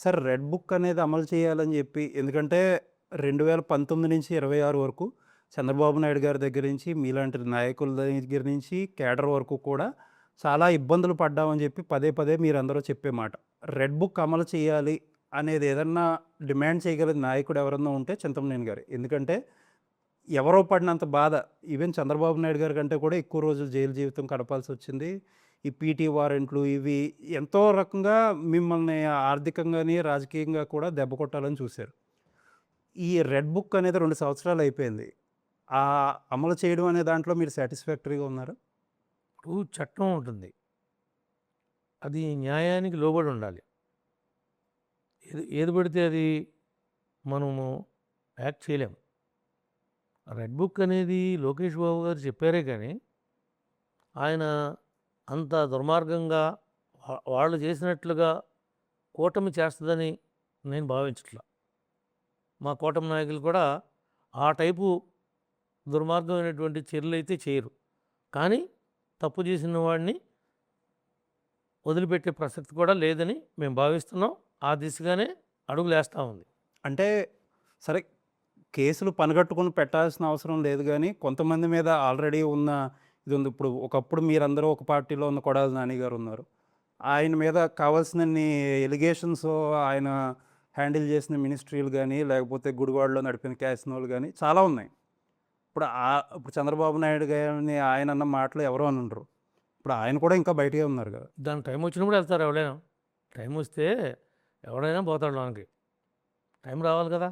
Sir red book అనేది అమలు చేయాలని చెప్పి ఎందుకంటే 2019 నుంచి 26 వరకు చంద్రబాబు నాయుడు గారి దగ్గర నుంచి మీలాంటి నాయకుల దగ్గర నుంచి కేడర్ వరకు కూడా చాలా ఇబ్బందులు పడ్డామని చెప్పి పదే పదే మీరందరూ చెప్పే మాట. రెడ్ బుక్ అమలు చేయాలి అనేది ఏదన్నా డిమాండ్ చేయగల నాయకుడు ఎవరన్నా ఉంటే చింతమనేని గారే. ఎందుకంటే ఎవరో పడినంత బాధ ఈవెన్ చంద్రబాబు నాయుడు గారి కంటే కూడా ఎక్కువ రోజులు జైలు జీవితం గడపాల్సొచ్చింది. ఈ పీటీ వారెంట్లు ఇవి ఎంతో రకంగా మిమ్మల్ని ఆర్థికంగాని, రాజకీయంగా కూడా దెబ్బ కొట్టాలని చూశారు. ఈ రెడ్ బుక్ అనేది 2 సంవత్సరాలు అయిపోయింది. అమలు చేయడం అనే దాంట్లో మీరు సాటిస్ఫాక్టరీగా ఉన్నారా? ఇప్పుడు చట్టం ఉంటుంది. అది న్యాయానికి లోబడి ఉండాలి. ఏది ఏది పడితే అది మనము యాక్ట్ చేయలేం. రెడ్ బుక్ అనేది లోకేష్ బాబు గారు చెప్పారే కానీ, ఆయన అంత దుర్మార్గంగా వాళ్ళు చేసినట్లుగా కూటమి చేస్తదని నేను భావించట్లా. మా కూటమి నాయకులు కూడా ఆ టైపు దుర్మార్గమైనటువంటి చర్యలైతే చేయరు. కానీ తప్పు చేసిన వాడిని వదిలిపెట్టే ప్రసక్తి కూడా లేదని మేము భావిస్తున్నాం. ఆ దిశగానే అడుగులేస్తా ఉంది. అంటే సరే కేసులు పనిగట్టుకొని పెట్టాల్సిన అవసరం లేదు గానీ, కొంతమంది మీద ఆల్రెడీ ఉన్న ఇది ఉంది. ఇప్పుడు ఒకప్పుడు మీరందరూ ఒక పార్టీలో ఉన్న కొడాలి నాని గారున్నారు. ఆయన మీద కావాల్సినన్ని ఎలిగేషన్స్ ఆయన హ్యాండిల్ చేసిన మినిస్ట్రీలు గానీ, లేకపోతే గుడివాడలో నడిపిన క్యాసినోలు గానీ చాలా ఉన్నాయి. ఇప్పుడు చంద్రబాబు నాయుడు గారిని ఆయన అన్న మాటలు ఎవరు అనరు. ఇప్పుడు ఆయన కూడా ఇంకా బయటకే ఉన్నారు కదా! దానికి టైం వచ్చినప్పుడు వెళ్తారు ఎవరైనా. టైం వస్తే ఎవడైనా పోతాడు లోనికి. టైం రావాలి కదా!